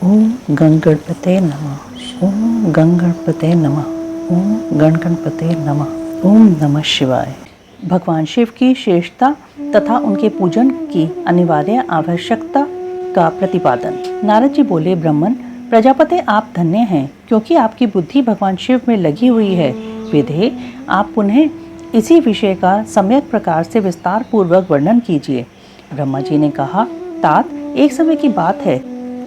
ओम गणगणपते नमः। ओम गणगणपते नमः। ओम गणगणपते नमः। ओम नमः शिवाय। भगवान शिव की श्रेष्ठता तथा उनके पूजन की अनिवार्य आवश्यकता का प्रतिपादन। नारद जी बोले, ब्राह्मण प्रजापति आप धन्य हैं, क्योंकि आपकी बुद्धि भगवान शिव में लगी हुई है। विधे आप पुनः इसी विषय का सम्यक प्रकार से विस्तार पूर्वक वर्णन कीजिए। ब्रह्मा जी ने कहा, तात एक समय की बात है,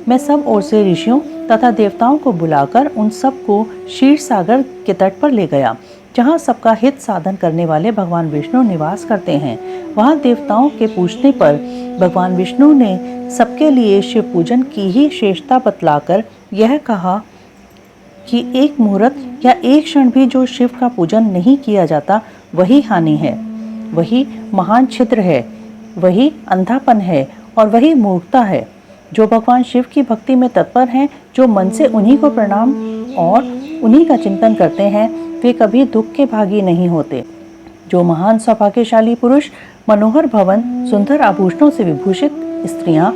मैं सब ओर से ऋषियों तथा देवताओं को बुलाकर उन सब को क्षीर सागर के तट पर ले गया, जहाँ सबका हित साधन करने वाले भगवान विष्णु निवास करते हैं। वहाँ देवताओं के पूछने पर भगवान विष्णु ने सबके लिए शिव पूजन की ही श्रेष्ठता बतलाकर यह कहा कि एक मुहूर्त या एक क्षण भी जो शिव का पूजन नहीं किया जाता वही हानि है, वही महान छिद्र है, वही अंधापन है और वही मूर्खता है। जो भगवान शिव की भक्ति में तत्पर हैं, जो मन से उन्हीं को प्रणाम और उन्हीं का चिंतन करते हैं, वे कभी दुख के भागी नहीं होते। जो महान सौभाग्यशाली पुरुष मनोहर भवन, सुंदर आभूषणों से विभूषित स्त्रियां,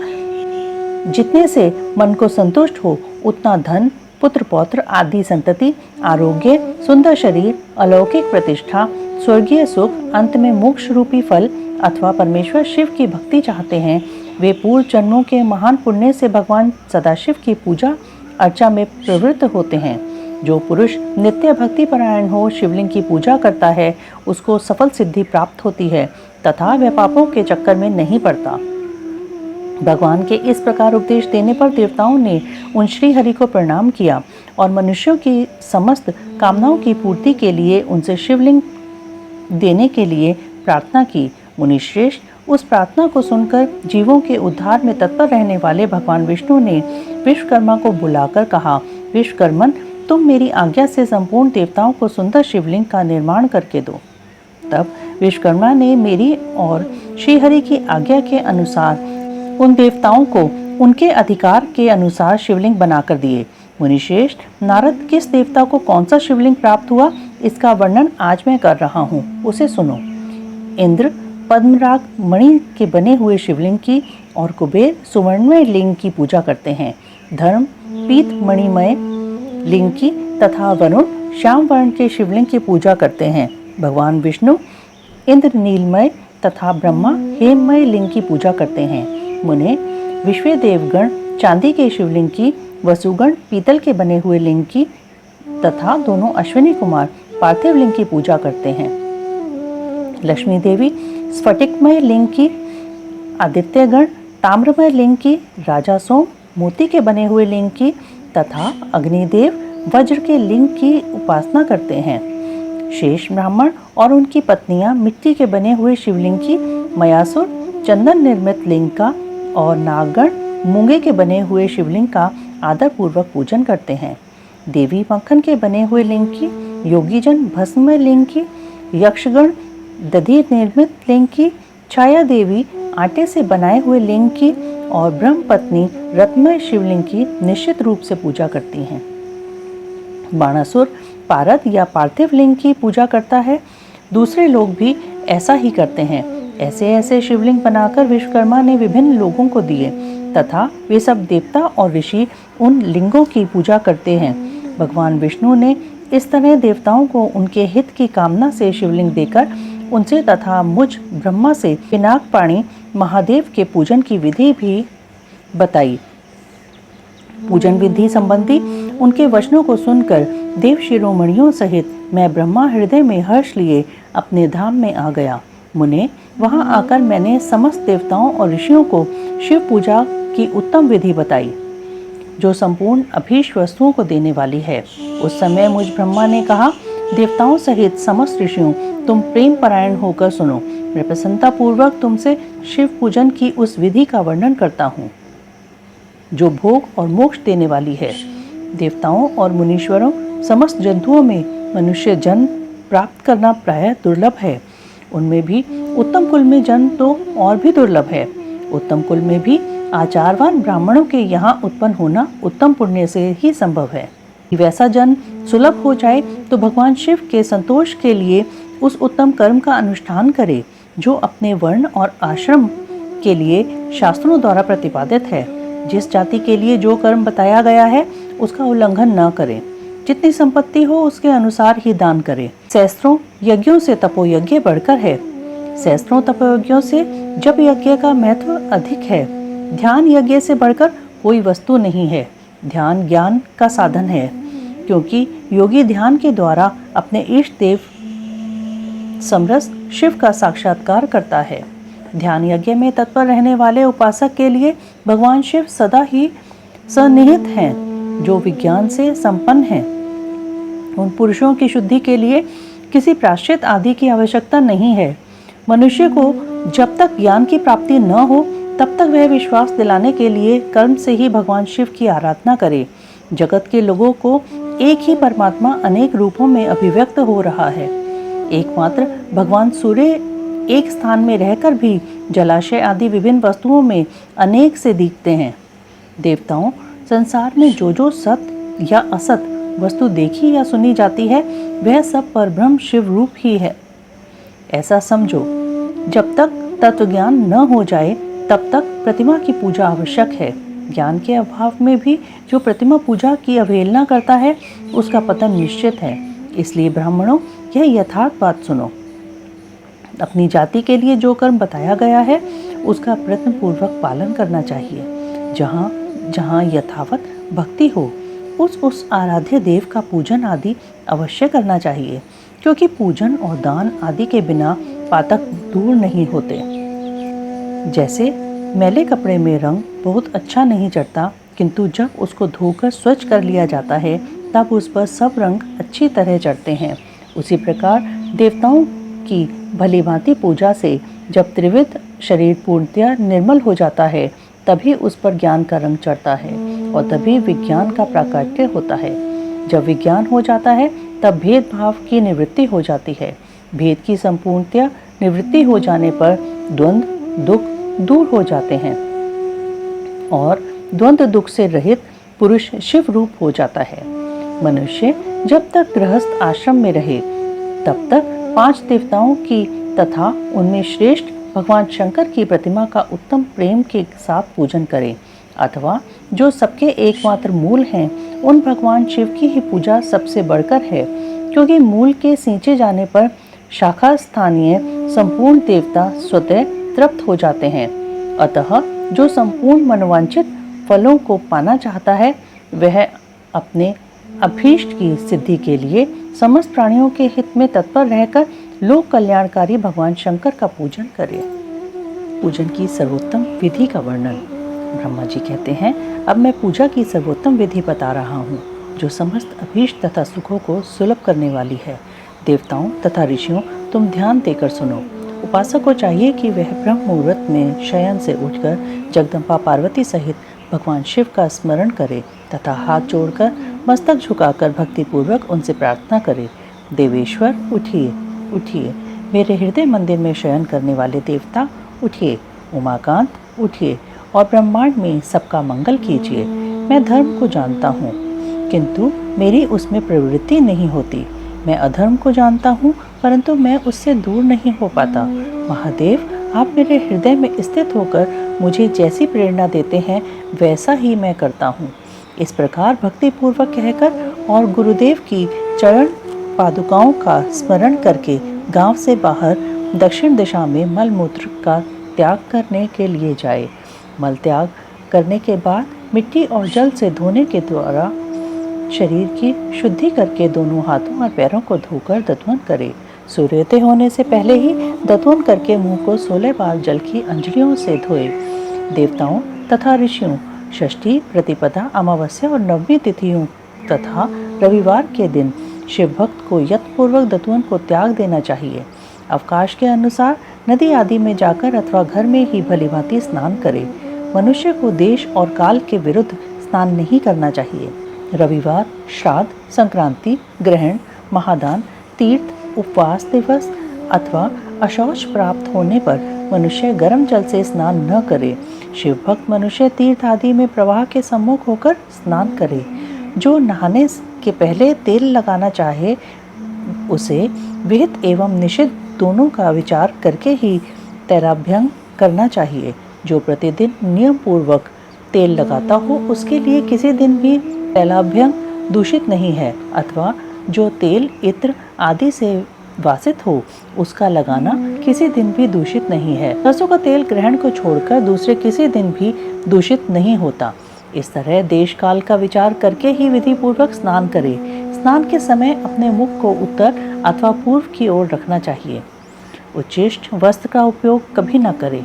जितने से मन को संतुष्ट हो उतना धन, पुत्र पौत्र आदि संतति, आरोग्य, सुंदर शरीर, अलौकिक प्रतिष्ठा, स्वर्गीय सुख, अंत में मोक्ष रूपी फल अथवा परमेश्वर शिव की भक्ति चाहते हैं, वे पूर्व जन्मों के महान पुण्य से भगवान सदाशिव की पूजा अर्चा में प्रवृत्त होते हैं। जो पुरुष नित्य भक्ति परायण हो शिवलिंग की पूजा करता है, उसको सफल सिद्धि प्राप्त होती है तथा वह पापों के चक्कर में नहीं पड़ता। भगवान के इस प्रकार उपदेश देने पर देवताओं ने उन श्री हरि को प्रणाम किया और मनुष्यों की समस्त कामनाओं की पूर्ति के लिए उनसे शिवलिंग देने के लिए प्रार्थना की। मुनिश्रेष्ठ उस प्रार्थना को सुनकर जीवों के उद्धार में तत्पर रहने वाले भगवान विष्णु ने विश्वकर्मा को बुलाकर कहा, विश्वकर्मन, तुम मेरी आज्ञा से संपूर्ण देवताओं को सुंदर शिवलिंग का निर्माण करके दो। तब विश्वकर्मा ने मेरी और श्रीहरि की आज्ञा के अनुसार उन देवताओं को उनके अधिकार के अनुसार शिवलिंग बनाकर दिए। मुनिश्रेष्ठ, नारद किस देवता को कौन सा शिवलिंग प्राप्त हुआ, इसका वर्णन आज मैं कर रहा हूँ, उसे सुनो। इंद्र पद्मराग मणि के बने हुए शिवलिंग की और कुबेर सुवर्णमय लिंग की पूजा करते हैं। धर्म पीत मणिमय लिंग की तथा वरुण श्याम वर्ण के शिवलिंग की पूजा करते हैं। भगवान विष्णु इंद्र नीलमय तथा ब्रह्मा हेममय लिंग की पूजा करते हैं। मुने विश्व देवगण चांदी के शिवलिंग की, वसुगण पीतल के बने हुए लिंग की तथा दोनों अश्विनी कुमार पार्थिव लिंग की पूजा करते हैं। लक्ष्मी देवी स्फटिकमय लिंग की, आदित्यगण ताम्रमय लिंग की, राजा सोम मोती के बने हुए लिंग की तथा अग्निदेव वज्र के लिंग की उपासना करते हैं। शेष ब्राह्मण और उनकी पत्नियां मिट्टी के बने हुए शिवलिंग की, मयासुर चंदन निर्मित लिंग का और नागगण मूंगे के बने हुए शिवलिंग का आदर पूर्वक पूजन करते हैं। देवी मक्खन के बने हुए लिंग की, योगीजन भस्ममय लिंग की, यक्षगण दधि निर्मित लिंग की, छाया देवी आटे से बनाए हुए लिंग की और ब्रह्म पत्नी रत्नमय शिवलिंग की निश्चित रूप से पूजा करती हैं। बाणासुर पारद या पार्थिव लिंग की पूजा करता है। दूसरे लोग भी ऐसा ही करते हैं। ऐसे ऐसे शिवलिंग बनाकर विश्वकर्मा ने विभिन्न लोगों को दिए तथा वे सब देवता और ऋषि उन लिंगों की पूजा करते हैं। भगवान विष्णु ने इस तरह देवताओं को उनके हित की कामना से शिवलिंग देकर उनसे तथा मुझ ब्रह्मा से पिनाकपाणी महादेव के पूजन की विधि भी बताई। पूजन विधि संबंधी उनके वचनों को सुनकर देव शिरोमणियों सहित मैं ब्रह्मा हृदय में हर्ष लिए अपने धाम में आ गया। मुने, वहां आकर मैंने समस्त देवताओं और ऋषियों को शिव पूजा की उत्तम विधि बताई, जो संपूर्ण अभीष्ट वस्तुओं को देने वाली है। उस समय मुझ ब्रह्मा ने कहा, देवताओं सहित समस्त ऋषियों, तुम प्रेम परायण होकर सुनो। मैं प्रसन्नता पूर्वक तुमसे शिव पूजन की उस विधि का वर्णन करता हूँ, जो भोग और मोक्ष देने वाली है। देवताओं और मुनीश्वरों समस्त जंतुओं में मनुष्य जन्म प्राप्त करना प्रायः दुर्लभ है। उनमें भी उत्तम कुल में जन्म तो और भी दुर्लभ है। उत्तम कुल में भी आचारवान ब्राह्मणों के यहाँ उत्पन्न होना उत्तम पुण्य से ही संभव है। वैसा जन्म सुलभ हो जाए तो भगवान शिव के संतोष के लिए उस उत्तम कर्म का अनुष्ठान करे, जो अपने वर्ण और आश्रम के लिए शास्त्रों द्वारा प्रतिपादित है। जिस जाति के लिए जो कर्म बताया गया है उसका उल्लंघन न करें। जितनी संपत्ति हो उसके अनुसार ही दान करें। सहस्त्रों यज्ञों से तपोयज्ञ बढ़कर है। सहस्त्रों तपोयज्ञों से जप यज्ञ का महत्व अधिक है। ध्यान यज्ञ से बढ़कर कोई वस्तु नहीं है। ध्यान ज्ञान का साधन है, क्योंकि योगी ध्यान के द्वारा अपने इष्ट देव समरस शिव का साक्षात्कार करता है। ध्यान यज्ञ में तत्पर रहने वाले उपासक के लिए भगवान शिव सदा ही सन्निहित हैं, जो विज्ञान से संपन्न हैं। उन पुरुषों की शुद्धि के लिए किसी प्रायश्चित आदि की आवश्यकता नहीं है। मनुष्य को जब तक ज्ञान की प्राप्ति न हो तब तक वह विश्वास दिलाने के लिए कर्म से ही भगवान शिव की आराधना करे। जगत के लोगों को एक ही परमात्मा अनेक रूपों में अभिव्यक्त हो रहा है। एकमात्र भगवान सूर्य एक स्थान में रहकर भी जलाशय आदि विभिन्न वस्तुओं में अनेक से दिखते हैं। देवताओं, संसार में जो जो सत या असत वस्तु देखी या सुनी जाती है वह सब परब्रह्म शिव रूप ही है। ऐसा समझो, जब तक तत्व ज्ञान न हो जाए तब तक प्रतिमा की पूजा आवश्यक है। ज्ञान के अभाव में भी जो प्रतिमा पूजा की अवहेलना करता है उसका पतन निश्चित है। इसलिए ब्राह्मणों, यह यथार्थ बात सुनो। अपनी जाति के लिए जो कर्म बताया गया है उसका प्रयत्न पूर्वक पालन करना चाहिए। जहाँ जहाँ यथावत भक्ति हो उस आराध्य देव का पूजन आदि अवश्य करना चाहिए, क्योंकि पूजन और दान आदि के बिना पातक दूर नहीं होते। जैसे मैले कपड़े में रंग बहुत अच्छा नहीं चढ़ता, किंतु जब उसको धोकर स्वच्छ कर लिया जाता है तब उस पर सब रंग अच्छी तरह चढ़ते हैं। उसी प्रकार देवताओं की भली भांति पूजा से जब त्रिविध शरीर पूर्णतया निर्मल हो जाता है तभी उस पर ज्ञान का रंग चढ़ता है और तभी विज्ञान का प्राकट्य होता है। जब विज्ञान हो जाता है तब भेदभाव की निवृत्ति हो जाती है। भेद की संपूर्णतया निवृत्ति हो जाने पर द्वंद्व दुख दूर हो जाते हैं और द्वंद्व दुख से रहित पुरुष शिव रूप हो जाता है। मनुष्य जब तक गृहस्थ आश्रम में रहे तब तक 5 देवताओं की तथा उनमें श्रेष्ठ भगवान शंकर की प्रतिमा का उत्तम प्रेम के साथ पूजन करे, अथवा जो सबके एकमात्र मूल हैं उन भगवान शिव की ही पूजा सबसे बढ़कर है, क्योंकि मूल के सींचे जाने पर शाखा स्थानीय संपूर्ण देवता स्वतः तृप्त हो जाते हैं। अतः जो संपूर्ण मनोवांछित फलों को पाना चाहता है वह अपने अभीष्ट की सिद्धि के लिए समस्त प्राणियों के हित में तत्पर रहकर लोक कल्याणकारी भगवान शंकर का पूजन करे। पूजन की सर्वोत्तम विधि का वर्णन। ब्रह्मा जी कहते हैं, अब मैं पूजा की सर्वोत्तम विधि बता रहा हूँ जो समस्त अभीष्ट तथा सुखों को सुलभ करने वाली है। देवताओं तथा ऋषियों, तुम ध्यान देकर सुनो। उपासक को चाहिए कि वह ब्रह्म मुहूर्त में शयन से उठकर जगदम्बा पार्वती सहित भगवान शिव का स्मरण करे तथा हाथ जोड़कर मस्तक झुकाकर भक्तिपूर्वक उनसे प्रार्थना करे, देवेश्वर उठिए उठिए, मेरे हृदय मंदिर में शयन करने वाले देवता उठिए, उमाकांत उठिए और ब्रह्मांड में सबका मंगल कीजिए। मैं धर्म को जानता हूँ किंतु मेरी उसमें प्रवृत्ति नहीं होती। मैं अधर्म को जानता हूँ परंतु मैं उससे दूर नहीं हो पाता। महादेव, आप मेरे हृदय में स्थित होकर मुझे जैसी प्रेरणा देते हैं वैसा ही मैं करता हूँ। इस प्रकार भक्तिपूर्वक कहकर और गुरुदेव की चरण पादुकाओं का स्मरण करके गांव से बाहर दक्षिण दिशा में मल मूत्र का त्याग करने के लिए जाए। मल त्याग करने के बाद मिट्टी और जल से धोने के द्वारा शरीर की शुद्धि करके दोनों हाथों और पैरों को धोकर दत्वन करे। सूर्योदय होने से पहले ही दत्वन करके मुंह को 16 बार जल की अंजलियों से धोए। देवताओं तथा ऋषियों, षष्ठी, प्रतिपदा, अमावस्या और नवमी तिथियों तथा रविवार के दिन शिव भक्त को यत्नपूर्वक दत्वन को त्याग देना चाहिए। अवकाश के अनुसार नदी आदि में जाकर अथवा घर में ही भलीभांति स्नान करे। मनुष्य को देश और काल के विरुद्ध स्नान नहीं करना चाहिए। रविवार, श्राद्ध, संक्रांति, ग्रहण, महादान, तीर्थ, उपवास दिवस अथवा अशौच प्राप्त होने पर मनुष्य गर्म जल से स्नान न करे। शिव भक्त मनुष्य तीर्थ आदि में प्रवाह के सम्मुख होकर स्नान करे। जो नहाने के पहले तेल लगाना चाहे उसे विहित एवं निषिद्ध दोनों का विचार करके ही तैराभ्यंग करना चाहिए। जो प्रतिदिन नियम पूर्वक तेल लगाता हो उसके लिए किसी दिन भी तैलाभ्यंग दूषित नहीं है, अथवा जो तेल इत्र आदि से वासित हो उसका लगाना किसी दिन भी दूषित नहीं है। सरसों का तेल ग्रहण को छोड़कर दूसरे किसी दिन भी दूषित नहीं होता। इस तरह देश काल का विचार करके ही विधि पूर्वक स्नान करें। स्नान के समय अपने मुख को उत्तर अथवा पूर्व की ओर रखना चाहिए। उच्चिष्ट वस्त्र का उपयोग कभी न करें।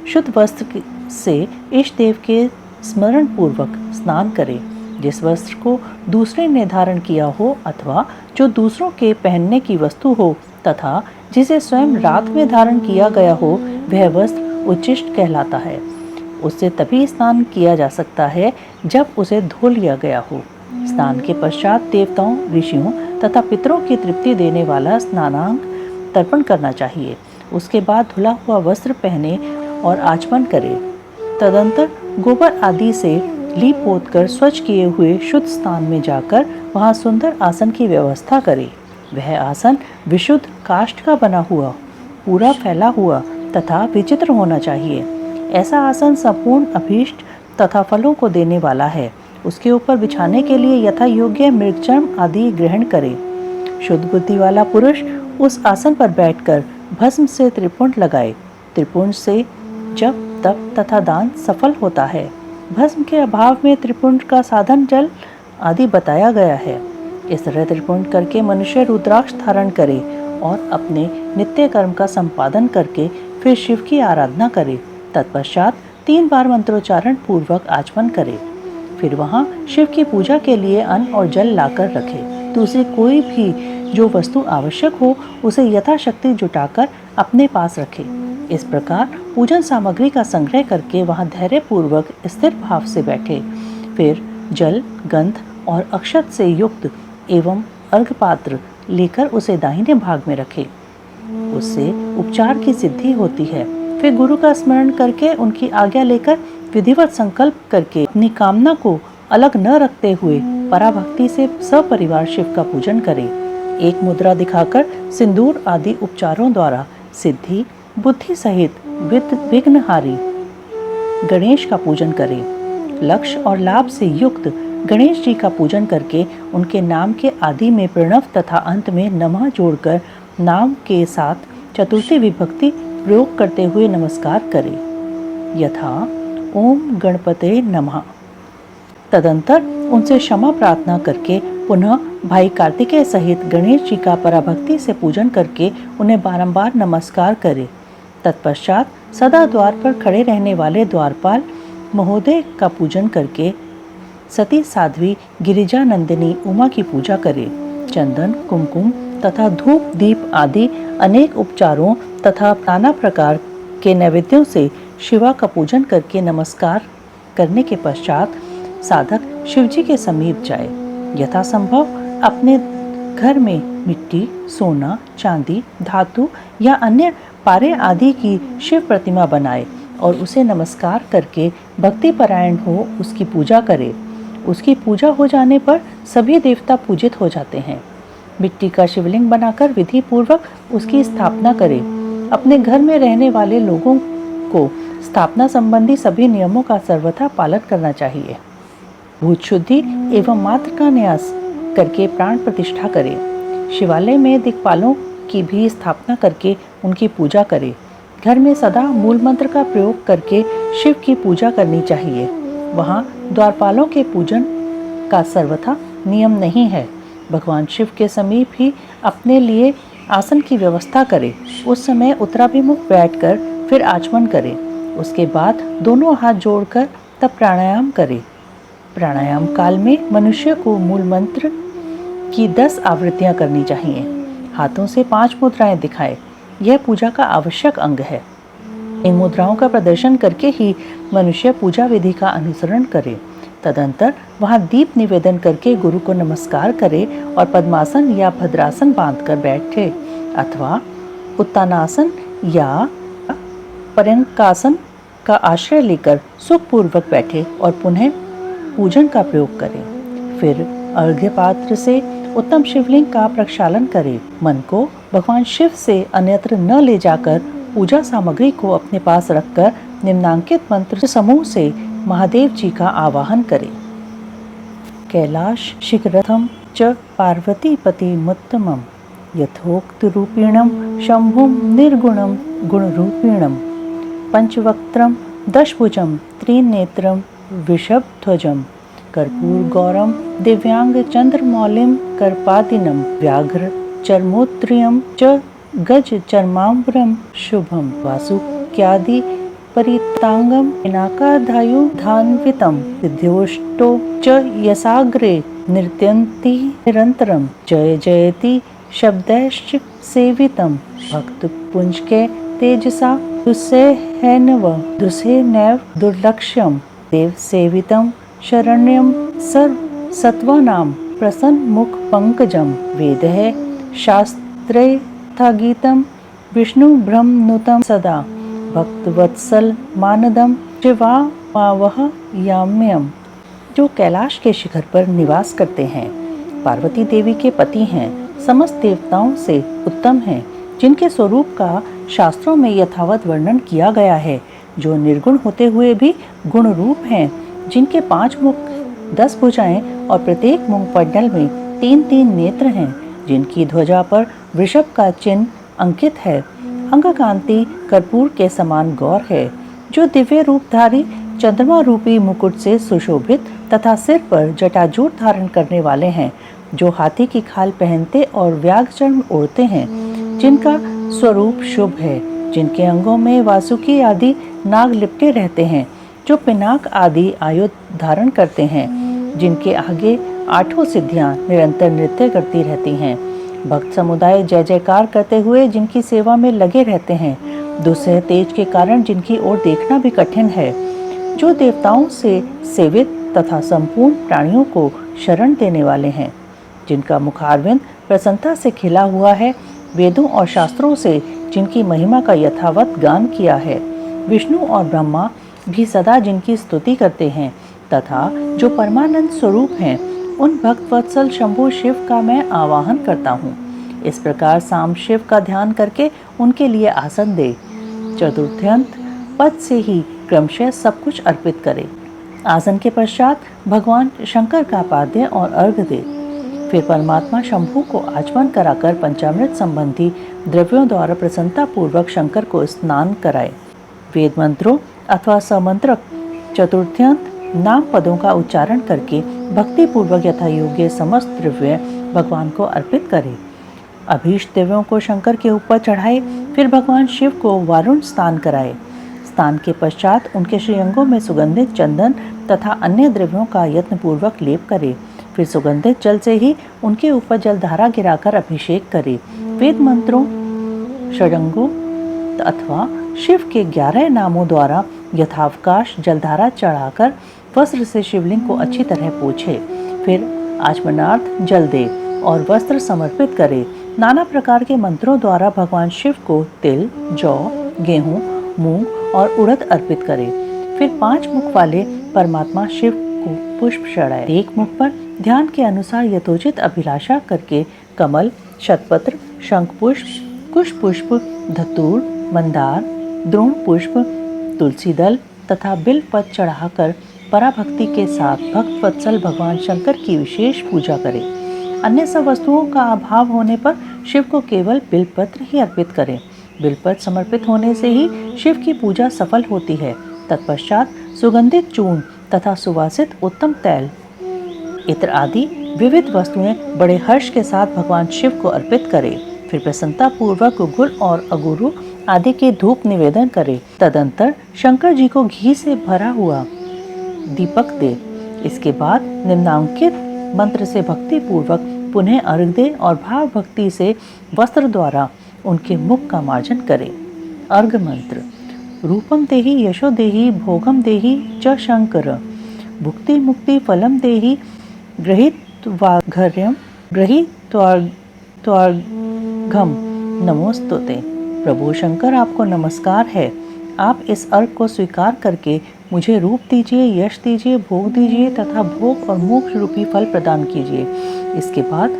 शुद्ध वस्त्र से इष्ट देव के स्मरण पूर्वक स्नान करें। जिस वस्त्र को दूसरे ने धारण किया हो अथवा जो दूसरों के पहनने की वस्तु हो तथा जिसे स्वयं रात में धारण किया गया हो वह वस्त्र उच्चिष्ट कहलाता है। उससे तभी स्नान किया जा सकता है जब उसे धो लिया गया हो। स्नान के पश्चात देवताओं, ऋषियों तथा पितरों की तृप्ति देने वाला स्नानांग तर्पण करना चाहिए। उसके बाद धुला हुआ वस्त्र पहने और आचमन करे। तदंतर गोबर आदि से लीप पोत कर स्वच्छ किए हुए शुद्ध स्थान में जाकर वहां सुंदर आसन की व्यवस्था करे। वह आसन विशुद्ध काष्ठ का बना हुआ, पूरा फैला हुआ तथा विचित्र होना चाहिए। ऐसा आसन संपूर्ण अभीष्ट तथा फलों को देने वाला है। उसके ऊपर बिछाने के लिए यथा योग्य मृगचर्म आदि ग्रहण करे। शुद्ध बुद्धि वाला पुरुष उस आसन पर बैठकर भस्म से त्रिपुंड लगाए। त्रिपुंड से जप, तप तथा दान सफल होता है। भस्म के अभाव में त्रिपुंड का साधन जल आदि बताया गया है। इस तरह त्रिपुंड करके मनुष्य रुद्राक्ष धारण करे और अपने नित्य कर्म का संपादन करके फिर शिव की आराधना करे। तत्पश्चात 3 बार मंत्रोच्चारण पूर्वक आचमन करे। फिर वहां शिव की पूजा के लिए अन्न और जल लाकर रखे। दूसरी कोई भी जो वस्तु आवश्यक हो उसे यथाशक्ति जुटाकर अपने पास रखे। इस प्रकार पूजन सामग्री का संग्रह करके वहां धैर्य पूर्वक स्थिर भाव से बैठे। फिर जल, गंध और अक्षत से युक्त एवं अर्घ पात्र लेकर उसे दाहिने भाग में रखे। उससे उपचार की सिद्धि होती है। फिर गुरु का स्मरण करके उनकी आज्ञा लेकर विधिवत संकल्प करके अपनी कामना को अलग न रखते हुए पराभक्ति से सपरिवार शिव का पूजन करें। एक मुद्रा दिखाकर सिंदूर आदि उपचारों द्वारा सिद्धि बुद्धि सहित विघ्नहारी गणेश का पूजन करें। लक्ष्य और लाभ से युक्त गणेश जी का पूजन करके उनके नाम के आदि में प्रणव तथा अंत में नमः जोड़कर नाम के साथ चतुर्थी विभक्ति प्रयोग करते हुए नमस्कार करें। यथा ओम गणपते नमः। तदंतर उनसे क्षमा प्रार्थना करके पुनः भाई कार्तिकेय सहित गणेश जी का पराभक्ति से पूजन करके उन्हें बारंबार नमस्कार करें। तत्पश्चात सदा द्वार पर खड़े रहने वाले द्वारपाल महोदय का पूजन करके सती साध्वी गिरिजा नंदिनी उमा की पूजा करें। चंदन, कुमकुम तथा धूप दीप आदि अनेक उपचारों तथा नाना प्रकार के नैवेद्यों से शिवा का पूजन करके नमस्कार करने के पश्चात साधक शिवजी के समीप जाए। यथासंभव अपने घर में मिट्टी, सोना, चांदी, धातु या अन्य पारे आदि की शिव प्रतिमा बनाए और उसे नमस्कार करके भक्ति परायण हो उसकी पूजा करे। उसकी पूजा हो जाने पर सभी देवता पूजित हो जाते हैं। मिट्टी का शिवलिंग बनाकर विधि पूर्वक उसकी स्थापना करे। अपने घर में रहने वाले लोगों को स्थापना संबंधी सभी नियमों का सर्वथा पालन करना चाहिए। भूत शुद्धि एवं मात्र का न्यास करके प्राण प्रतिष्ठा करें। शिवालय में दिक्पालों की भी स्थापना करके उनकी पूजा करें। घर में सदा मूल मंत्र का प्रयोग करके शिव की पूजा करनी चाहिए। वहाँ द्वारपालों के पूजन का सर्वथा नियम नहीं है। भगवान शिव के समीप ही अपने लिए आसन की व्यवस्था करें। उस समय उत्तराभिमुख बैठकर फिर आचमन करें। उसके बाद दोनों हाथ जोड़कर तब प्राणायाम करें। प्राणायाम काल में मनुष्य को मूल मंत्र की 10 आवृत्तियां करनी चाहिए। हाथों से 5 मुद्राएं दिखाएं। यह पूजा का आवश्यक अंग है। इन मुद्राओं का प्रदर्शन करके ही मनुष्य पूजा विधि का अनुसरण करे। तदंतर वहां दीप निवेदन करके गुरु को नमस्कार करे और पद्मासन या भद्रासन बांधकर बैठे अथवा उत्तानासन या पर्यंकासन का आश्रय लेकर सुखपूर्वक बैठे और पुनः पूजन का प्रयोग करें। फिर अर्घ्य पात्र से उत्तम शिवलिंग का प्रक्षालन करें। मन को भगवान शिव से अन्यत्र न ले जाकर पूजा सामग्री को अपने पास रखकर निम्नांकित मंत्र समूह से महादेव जी का आवाहन करें। कैलाश शिखरथम च पार्वतीपतिमुत्तमं यथोक्तरूपिणं शंभुं निर्गुणं गुणरूपिणं पंचवक्त्रं दशभुजं त्रिनेत्रं वृषभध्वजं कर्पूरगौरं दिव्यांगचन्द्रमौलिं कर्पादिनं व्याघ्रचर्मोत्रियं च गजचर्माम्बरं शुभं वासुक्यादि परितांगं पिनाकाधायुधान्वितं सिद्ध्योष्टो च यसाग्रे नृत्यन्ति निरन्तरं जय जयति शब्दैश्च सेवितं भक्तपुञ्जके तेजसा दुस्सेनैव दुर्लक्ष्यं देव सेवितं शरण्यं सर्वसत्त्वानां प्रसन्नमुखपङ्कजं वेदैः शास्त्रैर्यथागीतं विष्णुब्रह्मनुतं सदा भक्तवत्सल मानदम शिवावह याम्यम। जो कैलाश के शिखर पर निवास करते हैं, पार्वती देवी के पति हैं, समस्त देवताओं से उत्तम हैं, जिनके स्वरूप का शास्त्रों में यथावत वर्णन किया गया है, जो निर्गुण होते हुए भी गुण रूप हैं, जिनके 5 मुख 10 भुजाएं और प्रत्येक मुखमंडल में 3-3 नेत्र हैं, जिनकी ध्वजा पर वृषभ का चिन्ह अंकित है, अंगकांति कर्पूर के समान गौर है, जो दिव्य रूपधारी चंद्रमा रूपी मुकुट से सुशोभित तथा सिर पर जटाजूट धारण करने वाले हैं, जो हाथी की खाल पहनते और व्याघ्रचर्म ओढ़ते हैं, जिनका स्वरूप शुभ है, जिनके अंगों में वासुकी आदि नाग लिपटे रहते हैं, जो पिनाक आदि आयुध धारण करते हैं, जिनके आगे 8 सिद्धियां निरंतर नृत्य करती रहती हैं, भक्त समुदाय जय जयकार करते हुए जिनकी सेवा में लगे रहते हैं, दूसरे तेज के कारण जिनकी ओर देखना भी कठिन है, जो देवताओं से सेवित तथा संपूर्ण प्राणियों को शरण देने वाले हैं, जिनका मुखारविंद प्रसन्नता से खिला हुआ है, वेदों और शास्त्रों से जिनकी महिमा का यथावत गान किया है, विष्णु और ब्रह्मा भी सदा जिनकी स्तुति करते हैं, तथा जो परमानंद स्वरूप हैं, उन भक्तवत्सल शंभु शिव का मैं आवाहन करता हूँ। इस प्रकार साम शिव का ध्यान करके उनके लिए आसन दे, चतुर्थ्यंत पद से ही क्रमशः सब कुछ अर्पित करे। आसन के पश्चात भगवान शंकर का पाद्य और अर्घ दे। फिर परमात्मा शंभु को आचमन कराकर पंचामृत संबंधी द्रव्यों द्वारा प्रसन्नता पूर्वक शंकर को स्नान कराए। वेद मंत्रों अथवा समंत्रक चतुर्थ्यंत नाम पदों का उच्चारण करके भक्ति पूर्वक यथा योग्य समस्त द्रव्य भगवान को अर्पित करे। अभीष्ट द्रव्यों को शंकर के ऊपर चढ़ाए, फिर भगवान शिव को वारुण स्नान कराए। स्नान के पश्चात उनके श्रीअंगों में सुगंधित चंदन तथा अन्य द्रव्यों का यत्न पूर्वक लेप करे। फिर सुगंधित जल से ही उनके ऊपर जलधारा गिराकर अभिषेक करे। वेद मंत्रों षडंगों अथवा शिव के 11 नामों द्वारा यथावकाश जलधारा चढ़ाकर वस्त्र से शिवलिंग को अच्छी तरह पोछे। फिर आचमनार्थ जल दे और वस्त्र समर्पित करे। नाना प्रकार के मंत्रों द्वारा भगवान शिव को तिल, जौ, गेहूं, मूंग और उड़द अर्पित करे। फिर 5 मुख वाले परमात्मा शिव को पुष्प चढ़ाए। एक मुख पर ध्यान के अनुसार यथोचित अभिलाषा करके कमल, शतपत्र, शंख पुष्प, कुश पुष्प, धतूर, मंदार, द्रोण पुष्प, तुलसी दल तथा बिल पत्र चढ़ाकर पराभक्ति के साथ भक्त वत्सल भगवान शंकर की विशेष पूजा करें। अन्य सब वस्तुओं का अभाव होने पर शिव को केवल बिलपत्र ही अर्पित करें। बिलपत्र समर्पित होने से ही शिव की पूजा सफल होती है। तत्पश्चात सुगंधित चूर्ण तथा सुवासित उत्तम तैल, इत्र आदि विविध वस्तुएं बड़े हर्ष के साथ भगवान शिव को अर्पित करें। फिर प्रसन्नता पूर्वक गुड़ और अगुरु आदि के धूप निवेदन करे। तदंतर शंकर जी को घी से भरा हुआ दीपक दे। इसके बाद निम्नांकित मंत्र से भक्ति पूर्वक पुनः अर्घ दे और भाव भक्ति से वस्त्र द्वारा उनके मुख का मार्जन करे। अर्घ मंत्र: रूपम देहि यशो देहि भोगम देहि च शंकर, भुक्ति मुक्ति फलम देहि गृहीत्वाघर्यम गृहीत्वार्घम नमोस्तुते। प्रभु शंकर आपको नमस्कार है। आप इस अर्घ को स्वीकार करके मुझे रूप दीजिए, यश दीजिए, भोग दीजिए तथा भोग और मोक्ष रूपी फल प्रदान कीजिए। इसके बाद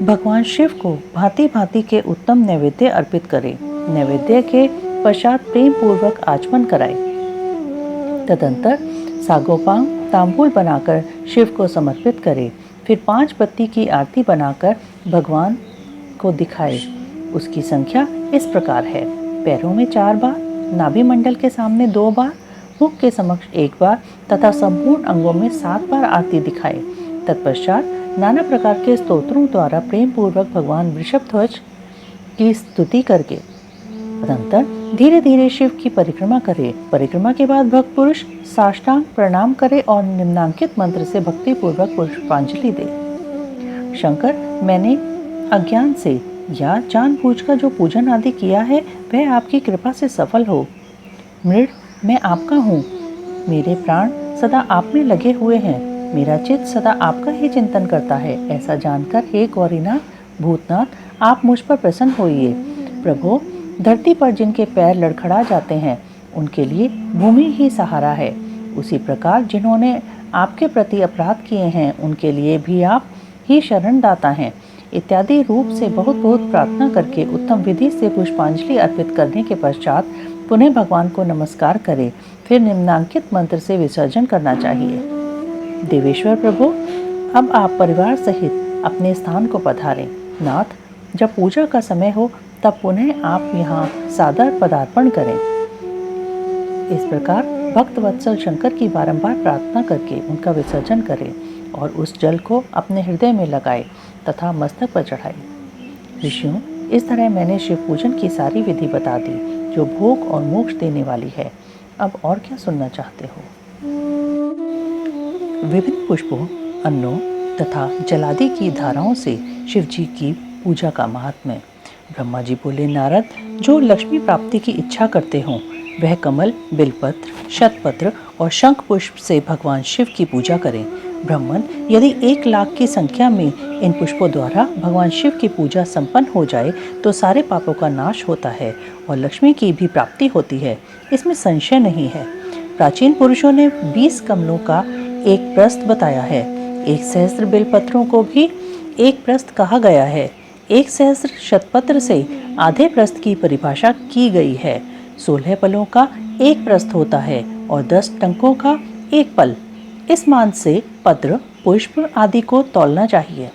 भगवान शिव को भांति भांति के उत्तम नैवेद्य अर्पित करें। नैवेद्य के पश्चात प्रेम पूर्वक आचमन कराए। तदंतर सागोपांग तांबूल बनाकर शिव को समर्पित करे। फिर 5 पत्ती की आरती बनाकर भगवान को दिखाए। उसकी संख्या इस प्रकार है: पैरों में 4 बार, नाभि मंडल के सामने 2 बार, मुख के समक्ष 1 बार तथा संपूर्ण अंगों में 7 बार आरती दिखाए। तत्पश्चात नाना प्रकार के स्तोत्रों द्वारा प्रेम पूर्वक भगवान वृषभध्वज की स्तुति करके तदनंतर धीरे धीरे शिव की परिक्रमा करे। परिक्रमा के बाद भक्त पुरुष साष्टांग प्रणाम करे और निम्नांकित मंत्र से भक्ति पूर्वक पुष्पांजलि दे। शंकर, मैंने अज्ञान से या जानबूझकर जो पूजन आदि किया है वह आपकी कृपा से सफल हो। मृड, मैं आपका हूँ। मेरे प्राण सदा आप में लगे हुए हैं। मेरा चित्त सदा आपका ही चिंतन करता है। ऐसा जानकर हे गौरीनाथ, भूतनाथ, आप मुझ पर प्रसन्न होइए। प्रभु, धरती पर जिनके पैर लड़खड़ा जाते हैं उनके लिए भूमि ही सहारा है। उसी प्रकार जिन्होंने आपके प्रति अपराध किए हैं उनके लिए भी आप ही शरणदाता हैं। इत्यादि रूप से बहुत बहुत प्रार्थना करके उत्तम विधि से पुष्पांजलि अर्पित करने के पश्चात पुनः भगवान को नमस्कार करें। फिर निम्नांकित मंत्र से विसर्जन करना चाहिए। देवेश्वर प्रभु, अब आप परिवार सहित अपने स्थान को पधारें। नाथ, जब पूजा का समय हो तब पुनः आप यहाँ सादर पदार्पण करें। इस प्रकार भक्त वत्सल शंकर की बारंबार प्रार्थना करके उनका विसर्जन करें और उस जल को अपने हृदय में लगाए तथा मस्तक पर चढ़ाए। ऋषियों, इस तरह मैंने शिव पूजन की सारी विधि बता दी जो भोग और मोक्ष देने वाली है। अब और क्या सुनना चाहते हो? विभिन्न पुष्पों, अन्नों तथा जलादि की धाराओं से शिव जी की पूजा का महात्म्य। ब्रह्मा जी बोले, नारद, जो लक्ष्मी प्राप्ति की इच्छा करते हों वह कमल, बिलपत्र, शतपत्र और शंख पुष्प से भगवान शिव की पूजा करें। ब्राह्मण, यदि 1 लाख की संख्या में इन पुष्पों द्वारा भगवान शिव की पूजा संपन्न हो जाए तो सारे पापों का नाश होता है और लक्ष्मी की भी प्राप्ति होती है, इसमें संशय नहीं है। प्राचीन पुरुषों ने 20 कमलों का एक प्रस्थ बताया है। 1 सहस्त्र बिलपत्रों को भी एक प्रस्थ कहा गया है। 1 सहस्त्र शतपत्र से आधे प्रस्थ की परिभाषा की गई है। 16 पलों का एक प्रस्थ होता है और 10 टंकों का एक पल। इस मान से पत्र, पुष्प आदि को तौलना चाहिए।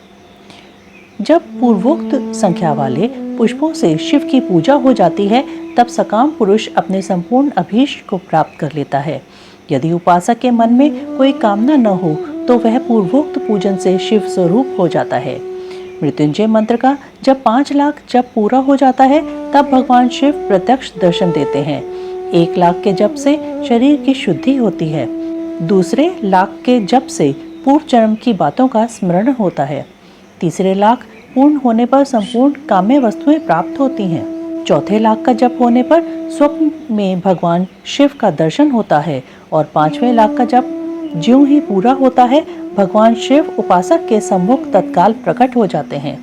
जब पूर्वोक्त संख्या वाले पुष्पों से शिव की पूजा हो जाती है तब सकाम पुरुष अपने संपूर्ण अभीष्ट को प्राप्त कर लेता है। यदि उपासक के मन में कोई कामना न हो तो वह पूर्वोक्त पूजन से शिव स्वरूप हो जाता है। मृत्युंजय मंत्र का जब 5 लाख जप पूरा हो जाता है तब भगवान शिव प्रत्यक्ष दर्शन देते हैं। 1 लाख के जप से शरीर की शुद्धि होती है। दूसरे लाख के जप से पूर्व जन्म की बातों का स्मरण होता है। तीसरे लाख पूर्ण होने पर संपूर्ण काम्य वस्तुएं प्राप्त होती हैं। चौथे लाख का जप होने पर स्वप्न में भगवान शिव का दर्शन होता है और 5वें लाख का जप ज्यों ही पूरा होता है भगवान शिव उपासक के सम्मुख तत्काल प्रकट हो जाते हैं।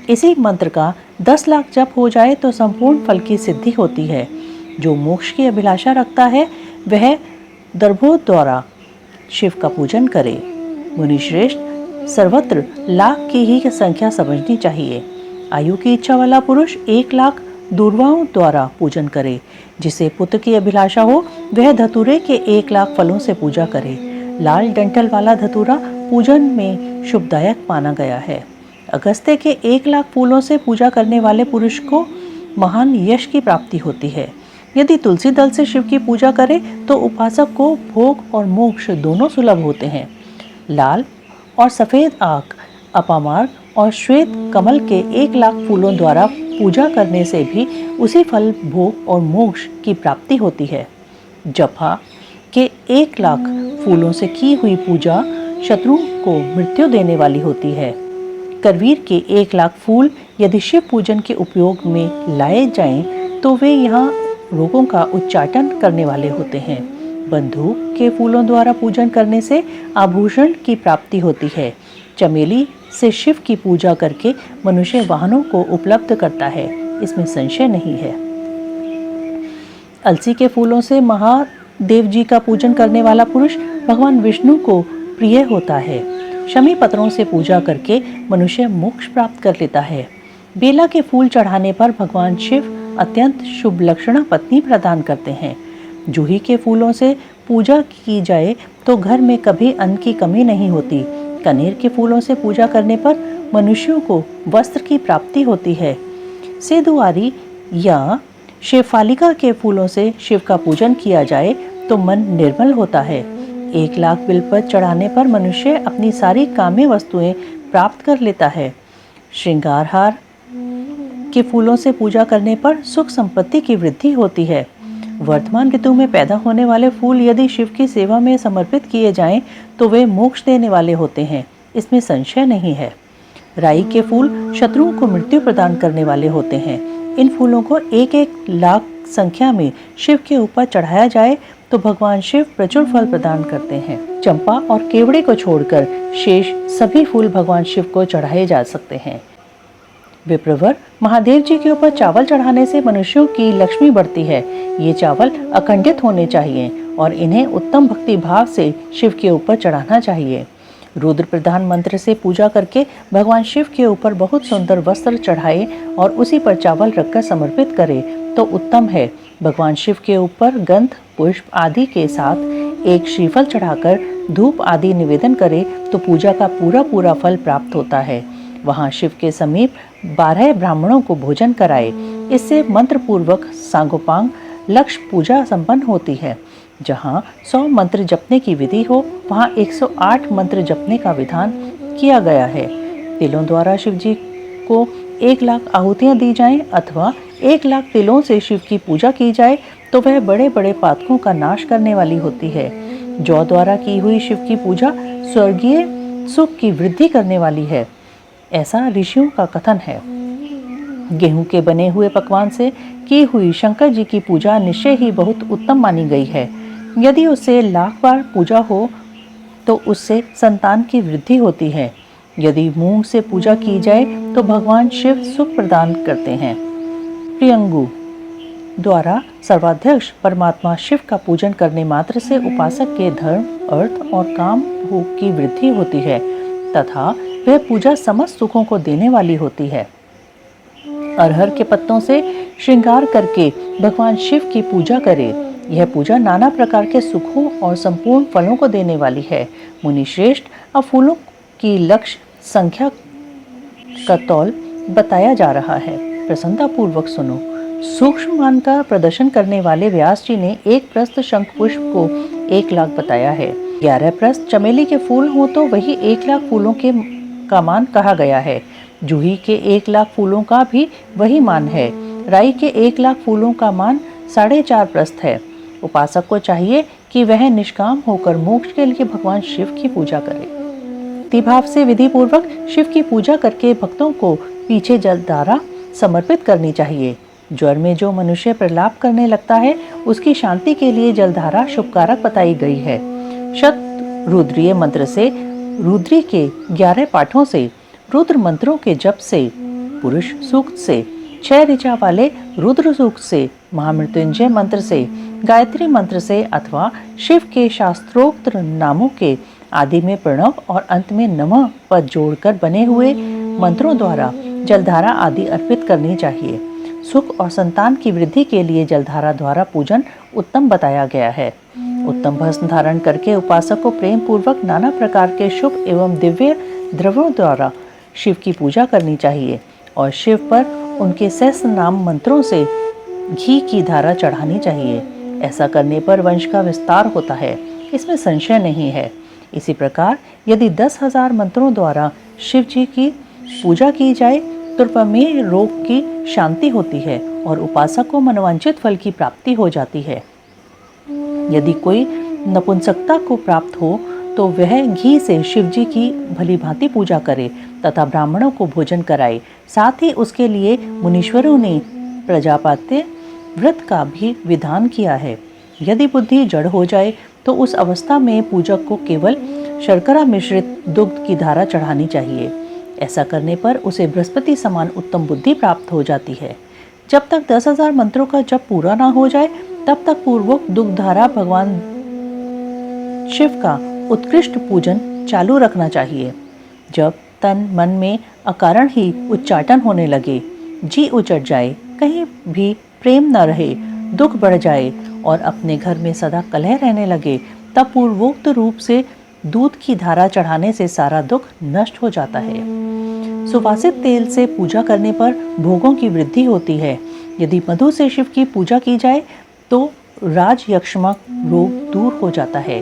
इसी मंत्र का 10 लाख जप हो जाए तो संपूर्ण फल की सिद्धि होती है। जो मोक्ष की अभिलाषा रखता है वह दर्भों द्वारा शिव का पूजन करे। मुनिश्रेष्ठ, सर्वत्र लाख की ही संख्या समझनी चाहिए। आयु की इच्छा वाला पुरुष 1 लाख दूर्वाओं द्वारा पूजन करे। जिसे पुत्र की अभिलाषा हो वह धतूरे के 1 लाख फलों से पूजा करे। लाल डंठल वाला धतूरा पूजन में शुभदायक माना गया है। अगस्त्य के 1 लाख फूलों से पूजा करने वाले पुरुष को महान यश की प्राप्ति होती है। यदि तुलसी दल से शिव की पूजा करे तो उपासक को भोग और मोक्ष दोनों सुलभ होते हैं। लाल और सफ़ेद आँख, अपामार्ग और श्वेत कमल के 1 लाख फूलों द्वारा पूजा करने से भी उसी फल, भोग और मोक्ष की प्राप्ति होती है। जपा के 1 लाख फूलों से की हुई पूजा शत्रुओं को मृत्यु देने वाली होती है। करवीर के 1 लाख फूल यदि शिव पूजन के उपयोग में लाए जाएं तो वे यहाँ रोगों का उच्चाटन करने वाले होते हैं। बंदूक के फूलों द्वारा पूजन करने से आभूषण की प्राप्ति होती है। चमेली से शिव की पूजा करके मनुष्य वाहनों को उपलब्ध करता है, इसमें संशय नहीं है। अलसी के फूलों से महादेव जी का पूजन करने वाला पुरुष भगवान विष्णु को प्रिय होता है। शमी पत्रों से पूजा करके मनुष्य मोक्ष प्राप्त कर लेता है। बेला के फूल चढ़ाने पर भगवान शिव अत्यंत शुभ लक्षणा पत्नी प्रदान करते हैं। जूही के फूलों से पूजा की जाए तो घर में कभी अन्न की कमी नहीं होती। कनेर के फूलों से पूजा करने पर मनुष्यों को वस्त्र की प्राप्ति होती है। सेदुआरी या शेफालिका के फूलों से शिव का पूजन किया जाए तो मन निर्मल होता है। 1 लाख बिलपत्र चढ़ाने पर मनुष्य अपनी सारी काम्य वस्तुएं प्राप्त कर लेता है। श्रृंगार हार के फूलों से पूजा करने पर सुख संपत्ति की वृद्धि होती है। वर्तमान ऋतु में पैदा होने वाले फूल यदि शिव की सेवा में समर्पित किए जाएं तो वे मोक्ष देने वाले होते हैं, इसमें संशय नहीं है। राई के फूल शत्रुओं को मृत्यु प्रदान करने वाले होते हैं। इन फूलों को 1-1 लाख संख्या में शिव के ऊपर चढ़ाया जाए तो भगवान शिव प्रचुर फल प्रदान करते हैं। चंपा और केवड़े को छोड़कर शेष सभी फूल भगवान शिव को चढ़ाए जा सकते हैं। विप्रवर, महादेव जी के ऊपर चावल चढ़ाने से मनुष्यों की लक्ष्मी बढ़ती है। ये चावल अखंडित होने चाहिए और इन्हें उत्तम भक्ति भाव से शिव के ऊपर चढ़ाना चाहिए। रुद्र प्रधान मंत्र से पूजा करके भगवान शिव के ऊपर बहुत सुंदर वस्त्र चढ़ाए और उसी पर चावल रखकर समर्पित करे तो उत्तम है। भगवान शिव के ऊपर गंध, पुष्प आदि के साथ एक श्रीफल चढ़ाकर धूप आदि निवेदन करे तो पूजा का पूरा फल प्राप्त होता है। वहाँ शिव के समीप 12 ब्राह्मणों को भोजन कराए। इससे मंत्र पूर्वक सांगोपांग लक्ष्य पूजा संपन्न होती है। जहाँ 100 मंत्र जपने की विधि हो वहाँ 108 मंत्र जपने का विधान किया गया है। तिलों द्वारा शिव जी को 1 लाख आहुतियाँ दी जाएं अथवा 1 लाख तिलों से शिव की पूजा की जाए तो वह बड़े बड़े पातकों का नाश करने वाली होती है। जौ द्वारा की हुई शिव की पूजा स्वर्गीय सुख की वृद्धि करने वाली है, ऐसा ऋषियों का कथन है। गेहूं के बने हुए पकवान से की हुई शंकर जी की पूजा निश्चय ही बहुत उत्तम मानी गई है। यदि उससे 1 लाख बार पूजा हो तो उससे संतान की वृद्धि होती है। यदि मूंग से पूजा की जाए तो भगवान शिव सुख प्रदान करते हैं। प्रियंगु द्वारा सर्वाध्यक्ष परमात्मा शिव का पूजन करने मात्र से उपासक के धर्म, अर्थ और काम भोग की वृद्धि होती है तथा वह पूजा समस्त सुखों को देने वाली होती है। अरहर के पत्तों से श्रृंगार करके भगवान शिव की पूजा करे। यह पूजा नाना प्रकार के सुखों और संपूर्ण फलों को देने वाली है। मुनि श्रेष्ठ, अब फूलों की लक्ष्य संख्या का तौल बताया जा रहा है, प्रसन्नता पूर्वक सुनो। सूक्ष्म मान का प्रदर्शन करने वाले व्यास जी ने एक प्रस्थ शंख पुष्प को 1 लाख बताया है। 11 प्रस्थ चमेली के फूल हो तो वही 1 लाख फूलों का मान कहा गया है। जूही के 1 लाख फूलों का भी वही मान है। राई के 1 लाख फूलों का मान 4.5 प्रस्थ है। उपासक को चाहिए कि वह निष्काम होकर मोक्ष के लिए भगवान शिव की पूजा करे। भक्ति भाव से विधि पूर्वक शिव की पूजा करके भक्तों को पीछे जलधारा समर्पित करनी चाहिए। ज्वर में जो मनुष्य प्रलाप करने लगता है उसकी शांति के लिए जलधारा शुभकारक बताई गई है। शत रुद्रीय मंत्र से, रुद्री के 11 पाठों से, रुद्र मंत्रों के जप से, पुरुष सूक्त से, 6 ऋचा वाले रुद्र सूक्त से, महामृत्युंजय मंत्र से, गायत्री मंत्र से अथवा शिव के शास्त्रोक्त नामों के आदि में प्रणव और अंत में नमः पद जोड़कर बने हुए मंत्रों द्वारा जलधारा आदि अर्पित करनी चाहिए। सुख और संतान की वृद्धि के लिए जलधारा द्वारा पूजन उत्तम बताया गया है। उत्तम भस्म धारण करके उपासक को प्रेम पूर्वक नाना प्रकार के शुभ एवं दिव्य द्रव्यों द्वारा शिव की पूजा करनी चाहिए और शिव पर उनके सहस्त्र नाम मंत्रों से घी की धारा चढ़ानी चाहिए। ऐसा करने पर वंश का विस्तार होता है, इसमें संशय नहीं है। इसी प्रकार यदि 10,000 मंत्रों द्वारा शिव जी की पूजा की जाए तो प्रमेह रोग की शांति होती है और उपासक को मनोवांछित फल की प्राप्ति हो जाती है। यदि कोई नपुंसकता को प्राप्त हो तो वह घी से शिव जी की भली भांति पूजा करे तथा ब्राह्मणों को भोजन कराए। साथ ही उसके लिए मुनीश्वरों ने प्रजापत्य व्रत का भी विधान किया है। यदि बुद्धि जड़ हो जाए तो उस अवस्था में पूजक को केवल शर्करा मिश्रित दुग्ध की धारा चढ़ानी चाहिए। ऐसा करने पर उसे बृहस्पति समान उत्तम बुद्धि प्राप्त हो जाती है। जब तक 10,000 मंत्रों का जप पूरा ना हो जाए तब तक पूर्वक दुग्ध धारा भगवान शिव का उत्कृष्ट पूजन चालू रखना चाहिए। जब तन मन में अकारण ही उच्चाटन होने लगे, जी उचट जाए, कहीं भी प्रेम न रहे, दुख बढ़ जाए और अपने घर में सदा कलह रहने लगे तब पूर्वोक्त रूप से दूध की धारा चढ़ाने से सारा दुख नष्ट हो जाता है। सुवासित तेल से पूजा करने पर भोगों की वृद्धि होती है। यदि मधु से शिव की पूजा की जाए तो राज यक्ष्मा रोग दूर हो जाता है।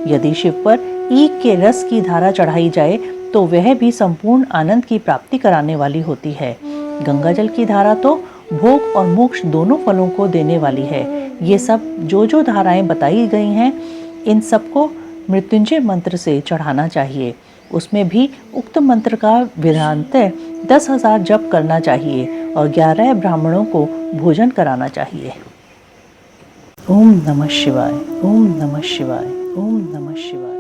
यदि शिव पर ईख के रस की धारा चढ़ाई जाए तो वह भी संपूर्ण आनंद की प्राप्ति कराने वाली होती है। गंगा जल की धारा तो भोग और मोक्ष दोनों फलों को देने वाली है। ये सब जो धाराएं बताई गई हैं, इन सबको मृत्युंजय मंत्र से चढ़ाना चाहिए। उसमें भी उक्त मंत्र का विधानतः 10,000 जप करना चाहिए और 11 ब्राह्मणों को भोजन कराना चाहिए। ओम नमः शिवाय, ओम नमः शिवाय, ओम नमः शिवाय।